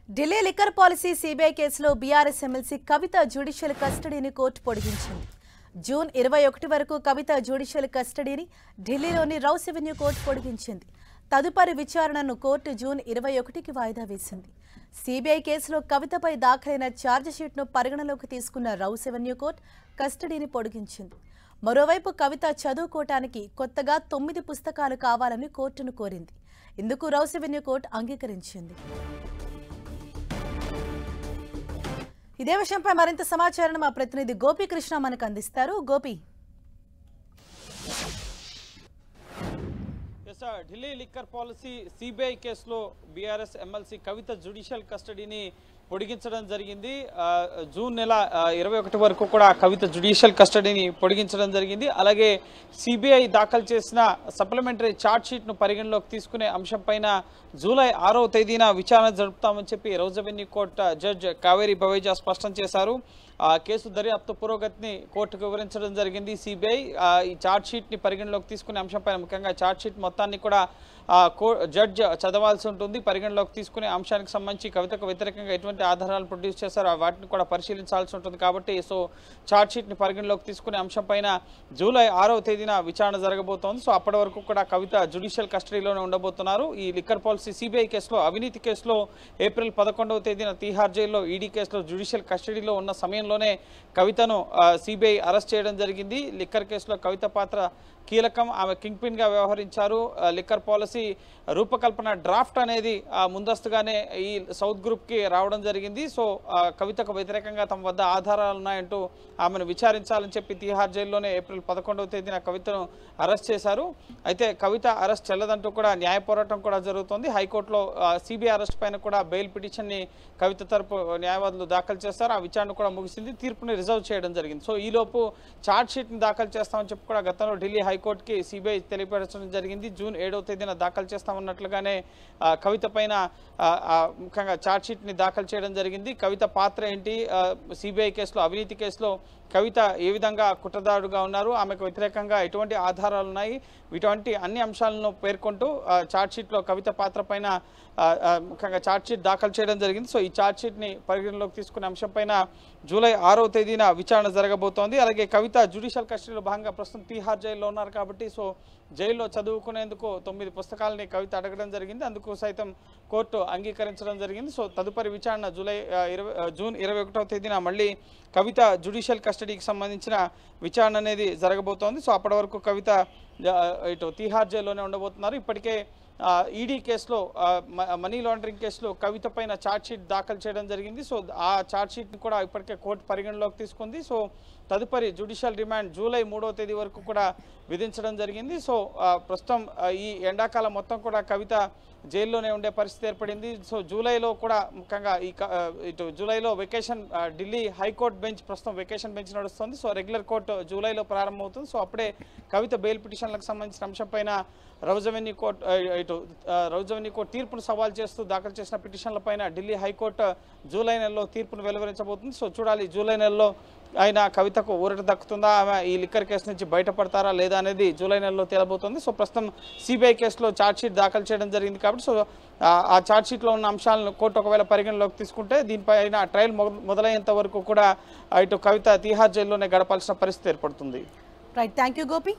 Delhi liquor policy CBI కేసులో BRS MLC కవిత judicial కస్టడీని court పొడిగించింది. June 21 వరకు కవిత judicial కస్టడీని ఢిల్లీలోని రౌస్ ఎవెన్యూ కోర్టు పొడిగించింది. తదుపరి విచారణను కోర్టు జూన్ 21కి వాయిదా వేసింది. సీబీఐ కేసులో కవితపై దాఖలైన ఛార్జిషీట్ను పరిగణలోకి తీసుకున్న రౌస్ ఎవెన్యూ కోర్టు కస్టడీని పొడిగించింది. మరోవైపు కవిత చదువుకోవటానికి కొత్తగా 9 పుస్తకాలు కావాలని కోర్టును కోరింది. ఇందుకు రౌస్ ఎవెన్యూ కోర్టు అంగీకరించింది. ఇదే విషయంపై మరింత సమాచారం మా ప్రతినిధి గోపీకృష్ణ మనకు అందిస్తారు. Gopi, Delhi liquor policy CBI కేసులో బీఆర్ఎస్ ఎమ్మెల్సీ కవిత జ్యుడిషియల్ కస్టడీని పొడిగించడం జరిగింది. జూన్ నెల 21 వరకు కూడా కవిత జ్యుడిషియల్ కస్టడీని పొడిగించడం జరిగింది. అలాగే సిబిఐ దాఖలు చేసిన సప్లిమెంటరీ ఛార్జ్ షీట్ను పరిగణలోకి తీసుకునే అంశంపైన జూలై 6వ తేదీన విచారణ జరుపుతామని చెప్పి Rouse Avenue court judge Kaveri Baweja స్పష్టం చేశారు. కేసు దర్యాప్తు పురోగతిని కోర్టుకు వివరించడం జరిగింది. సిబిఐ ఈ ఛార్జ్ షీట్ని పరిగణలోకి తీసుకునే అంశంపైన, ముఖ్యంగా ఛార్జ్ షీట్ మొత్తాన్ని కూడా జడ్జ్ చదవాల్సి ఉంటుంది. పరిగణలోకి తీసుకునే అంశానికి సంబంధించి కవితకు వ్యతిరేకంగా ఎటువంటి ఆధారాలు ప్రొడ్యూస్ చేశారో వాటిని కూడా పరిశీలించాల్సి ఉంటుంది. కాబట్టి ఛార్జ్ షీట్ని పరిగణలోకి తీసుకునే అంశంపైన జూలై 6వ తేదీన విచారణ జరగబోతోంది. అప్పటి వరకు కూడా కవిత జ్యుడిషియల్ కస్టడీలోనే ఉండబోతున్నారు. ఈ లిక్కర్ పాలసీ సిబిఐ కేసులో, అవినీతి కేసులో ఏప్రిల్ 11వ తేదీన తీహార్ జైల్లో ఈడీ కేసులో జ్యుడిషియల్ కస్టడీలో ఉన్న సమయంలోనే కవితను సిబిఐ అరెస్ట్ చేయడం జరిగింది. లిక్కర్ కేసులో కవిత పాత్ర కీలకం. ఆమె కింగ్ పిన్ గా వ్యవహరించారు. లిక్కర్ పాలసీ రూపకల్పన డ్రాఫ్ట్ అనేది ముందస్తుగానే ఈ సౌత్ గ్రూప్ కి రావడం జరిగింది. కవితకు వ్యతిరేకంగా తమ వద్ద ఆధారాలు ఉన్నాయంటూ ఆమెను విచారించాలని చెప్పి తీహార్ జైల్లోనే ఏప్రిల్ 11వ తేదీన కవితను అరెస్ట్ చేశారు. అయితే కవిత అరెస్ట్ చెల్లదంటూ కూడా న్యాయ పోరాటం కూడా జరుగుతోంది. హైకోర్టులో సిబిఐ అరెస్ట్ పైన కూడా బెయిల్ పిటిషన్ ని కవిత తరపు న్యాయవాదులు దాఖలు చేస్తారు. ఆ విచారణ కూడా ముగిసింది. తీర్పుని రిజర్వ్ చేయడం జరిగింది. ఈలోపు ఛార్జ్ షీట్ ని దాఖలు చేస్తామని చెప్పి కూడా గతంలో ఢిల్లీ హైకోర్టుకి సిబిఐ తెలియపరచడం జరిగింది. జూన్ 7వ తేదీన దాఖలు చేస్తామన్నట్లుగానే కవిత పైన ముఖ్యంగా ఛార్జ్ షీట్ ని దాఖలు చేయడం జరిగింది. కవిత పాత్ర ఏంటి, సిబిఐ కేసులో, అవినీతి కేసులో కవిత ఏ విధంగా కుట్రదారుడుగా ఉన్నారు, ఆమెకు వ్యతిరేకంగా ఎటువంటి ఆధారాలు ఉన్నాయి, ఇటువంటి అన్ని అంశాలను పేర్కొంటూ ఛార్జ్ షీట్లో కవిత పాత్ర పైన ముఖ్యంగా ఛార్జ్ షీట్ దాఖలు చేయడం జరిగింది. ఈ ఛార్జ్ షీట్ ని పరిగణలోకి తీసుకునే అంశం పైన జూలై 6వ తేదీన విచారణ జరగబోతోంది. అలాగే కవిత జ్యుడిషియల్ కస్టడీలో భాగంగా ప్రస్తుతం తీహార్ జైల్లో ఉన్నారు కాబట్టి జైల్లో చదువుకునేందుకు 9 పుస్తకాలని కవిత అడగడం జరిగింది. అందుకు సైతం కోర్టు అంగీకరించడం జరిగింది. తదుపరి విచారణ జూన్ 21వ తేదీన మళ్ళీ కవిత జ్యుడిషియల్ కస్టడీకి సంబంధించిన విచారణ అనేది జరగబోతోంది. అప్పటి వరకు కవిత ఇటు తీహార్ జైల్లోనే ఉండబోతున్నారు. ఇప్పటికే ఈడీ కేసులో, మనీ లాండరింగ్ కేసులో కవిత పైన ఛార్జ్ షీట్ దాఖలు చేయడం జరిగింది. ఆ ఛార్జ్ షీట్ని కూడా ఇప్పటికే కోర్టు పరిగణలోకి తీసుకుంది. తదుపరి జ్యుడిషియల్ రిమాండ్ జూలై 3వ తేదీ వరకు కూడా విధించడం జరిగింది. ప్రస్తుతం ఈ ఎండాకాలం మొత్తం కూడా కవిత జైల్లోనే ఉండే పరిస్థితి ఏర్పడింది. జూలైలో కూడా ముఖ్యంగా ఇటు జూలైలో వెకేషన్, ఢిల్లీ హైకోర్టు బెంచ్ ప్రస్తుతం వెకేషన్ బెంచ్ నడుస్తుంది. రెగ్యులర్ కోర్టు జూలైలో ప్రారంభమవుతుంది. అప్పుడే కవిత బెయిల్ పిటిషన్లకు సంబంధించిన అంశంపైన రౌస్ ఎవెన్యూ కోర్టు తీర్పును సవాల్ చేస్తూ దాఖలు చేసిన పిటిషన్లపైన ఢిల్లీ హైకోర్టు జూలై నెలలో తీర్పును వెలువరించబోతుంది. చూడాలి జూలై నెలలో ఆయన కవితకు ఊరట దక్కుతుందా, ఆమె ఈ లిక్కర్ కేసు నుంచి బయటపడతారా లేదా అనేది జూలై నెలలో తేలబోతుంది. ప్రస్తుతం సిబిఐ కేసులో ఛార్జ్ షీట్ దాఖలు చేయడం జరిగింది కాబట్టి ఆ ఛార్జ్ షీట్లో ఉన్న అంశాలను కోర్టు ఒకవేళ పరిగణలోకి తీసుకుంటే దీనిపైన ట్రయల్ మొదలయ్యేంత వరకు కూడా ఇటు కవిత తీహార్ జైల్లోనే గడపాల్సిన పరిస్థితి ఏర్పడుతుంది. Right, thank you Gopi.